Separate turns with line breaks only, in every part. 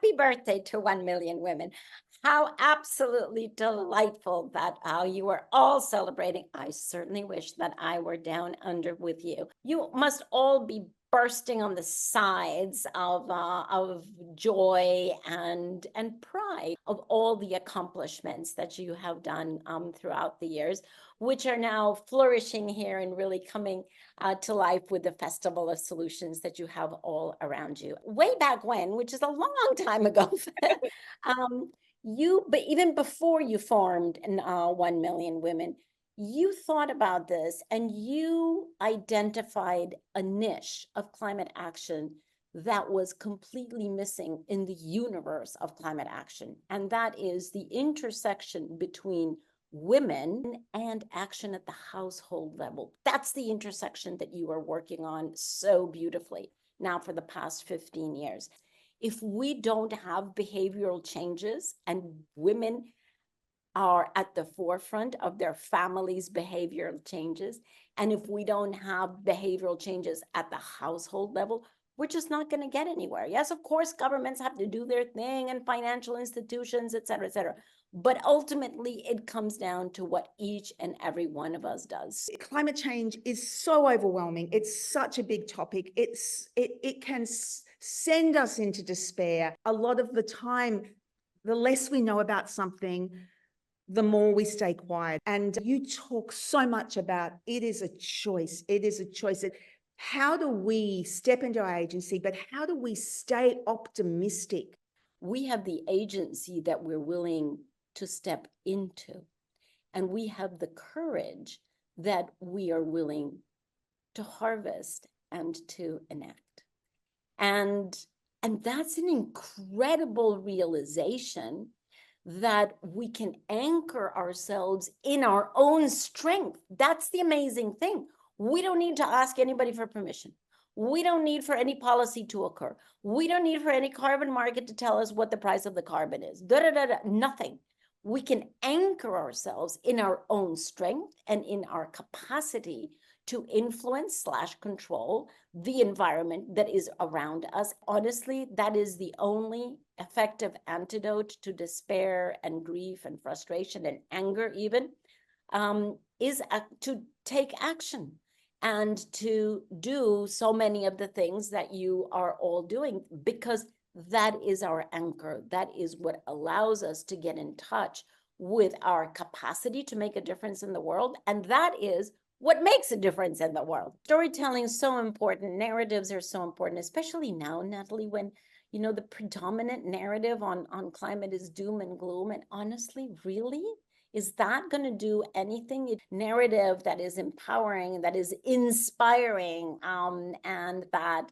happy birthday to 1 million women. How absolutely delightful that you are all celebrating. I certainly wish that I were down under with you. You must all be bursting on the sides of joy and pride of all the accomplishments that you have done throughout the years, which are now flourishing here and really coming to life with the Festival of Solutions that you have all around you. Way back when, which is a long time ago, but even before you formed 1 million women, you thought about this and you identified a niche of climate action that was completely missing in the universe of climate action. And that is the intersection between women and action at the household level. That's the intersection that you are working on so beautifully now for the past 15 years. If we don't have behavioral changes and women are at the forefront of their families' behavioral changes, and if we don't have behavioral changes at the household level, we're just not going to get anywhere. Yes, of course, governments have to do their thing and financial institutions, et cetera, but ultimately it comes down to what each and every one of us does.
Climate change is so overwhelming. It's such a big topic. It can send us into despair. A lot of the time, the less we know about something, the more we stay quiet. And you talk so much about it is a choice. It is a choice. How do we step into our agency, but how do we stay optimistic?
We have the agency that we're willing to step into, and we have the courage that we are willing to harvest and to enact. And that's an incredible realization that we can anchor ourselves in our own strength. That's the amazing thing. We don't need to ask anybody for permission. We don't need for any policy to occur. We don't need for any carbon market to tell us what the price of the carbon is. Nothing. We can anchor ourselves in our own strength and in our capacity to influence / control the environment that is around us. Honestly, that is the only effective antidote to despair and grief and frustration and anger even, is to take action and to do so many of the things that you are all doing, because that is our anchor. That is what allows us to get in touch with our capacity to make a difference in the world. And that is what makes a difference in the world. Storytelling is so important. Narratives are so important, especially now, Natalie, when the predominant narrative on climate is doom and gloom. And honestly, really, is that going to do anything? Narrative that is empowering, that is inspiring, and that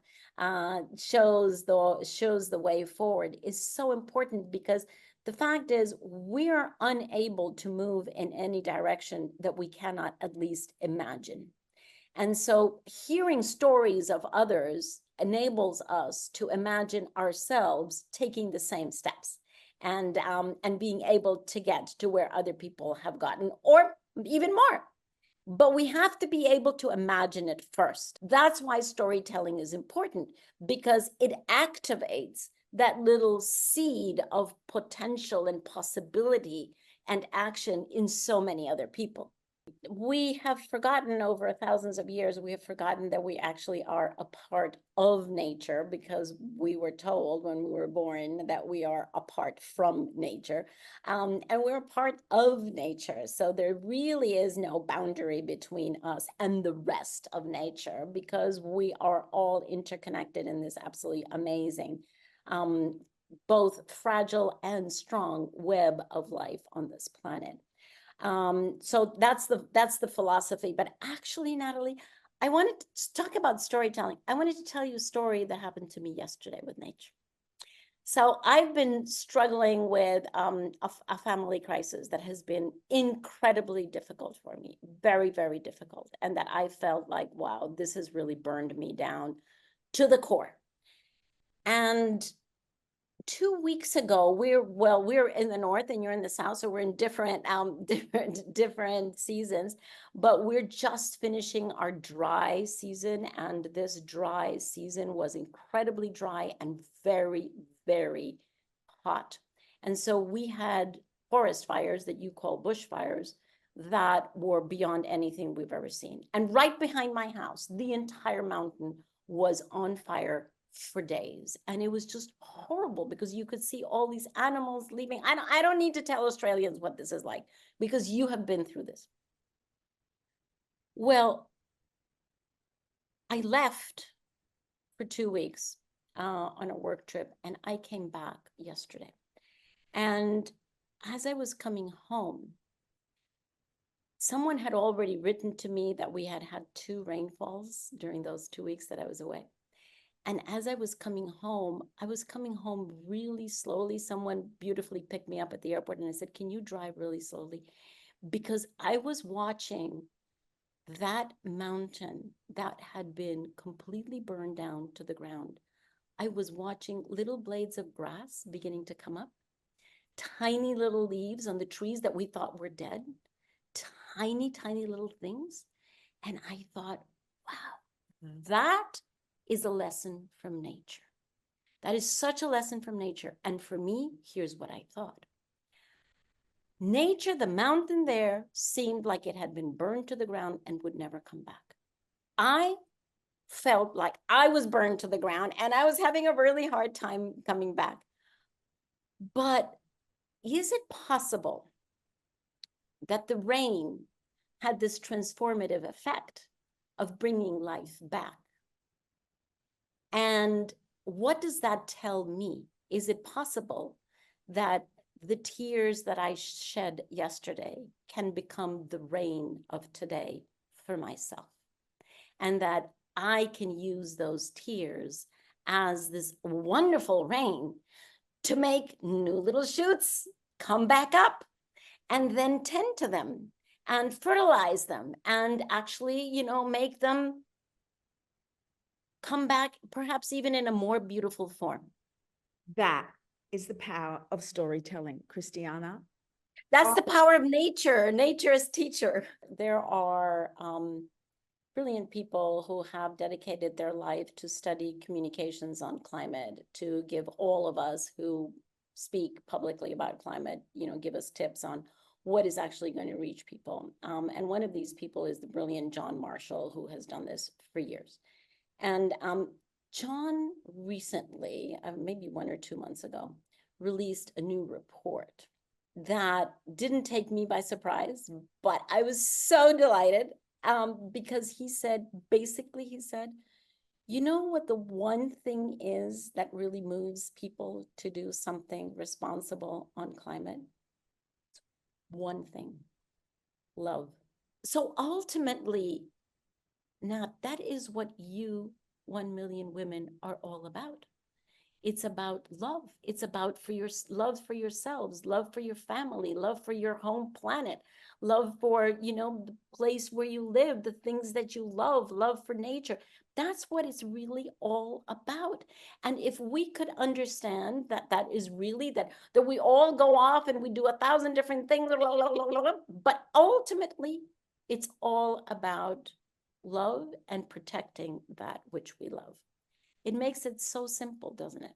shows the way forward is so important, because the fact is we're unable to move in any direction that we cannot at least imagine. And so hearing stories of others enables us to imagine ourselves taking the same steps and being able to get to where other people have gotten, or even more. But we have to be able to imagine it first. That's why storytelling is important, because it activates that little seed of potential and possibility and action in so many other people. We have forgotten over thousands of years, we have forgotten that we actually are a part of nature, because we were told when we were born that we are apart from nature, and we're a part of nature. So there really is no boundary between us and the rest of nature, because we are all interconnected in this absolutely amazing, both fragile and strong web of life on this planet. So that's the philosophy. But actually, Natalie, I wanted to talk about storytelling. I wanted to tell you a story that happened to me yesterday with nature. So I've been struggling with a family crisis that has been incredibly difficult for me, very, very difficult. And that I felt like, wow, this has really burned me down to the core. And 2 weeks ago, we're in the north and you're in the south, so we're in different seasons, but we're just finishing our dry season, and this dry season was incredibly dry and very, very hot. And so we had forest fires that you call bushfires that were beyond anything we've ever seen. And right behind my house, the entire mountain was on fire for days. And it was just horrible because you could see all these animals leaving. I don't need to tell Australians what this is like because you have been through this. Well, I left for 2 weeks on a work trip, and I came back yesterday. And as I was coming home, someone had already written to me that we had had 2 rainfalls during those 2 weeks that I was away. And as I was coming home really slowly. Someone beautifully picked me up at the airport and I said, can you drive really slowly? Because I was watching that mountain that had been completely burned down to the ground. I was watching little blades of grass beginning to come up, tiny little leaves on the trees that we thought were dead, tiny, tiny little things. And I thought, wow, that is a lesson from nature. That is such a lesson from nature. And for me, here's what I thought. Nature, the mountain there, seemed like it had been burned to the ground and would never come back. I felt like I was burned to the ground and I was having a really hard time coming back. But is it possible that the rain had this transformative effect of bringing life back? And what does that tell me? Is it possible that the tears that I shed yesterday can become the rain of today for myself? And that I can use those tears as this wonderful rain to make new little shoots come back up and then tend to them and fertilize them and actually, make them come back perhaps even in a more beautiful form.
That is the power of storytelling, Christiana.
That's the power of nature. Nature as teacher. There are brilliant people who have dedicated their life to study communications on climate, to give all of us who speak publicly about climate, give us tips on what is actually going to reach people. And one of these people is the brilliant John Marshall, who has done this for years. And John recently, maybe 1 or 2 months ago, released a new report that didn't take me by surprise, but I was so delighted because he said, you know what the one thing is that really moves people to do something responsible on climate? One thing, love. So ultimately, now that is what you 1 million women are all about. It's about love. It's about love for yourselves, love for your family, love for your home planet, love for, the place where you live, the things that you love for nature. That's what it's really all about. And if we could understand that is really that we all go off and we do 1,000 different things, but ultimately it's all about love and protecting that which we love. It makes it so simple, doesn't it?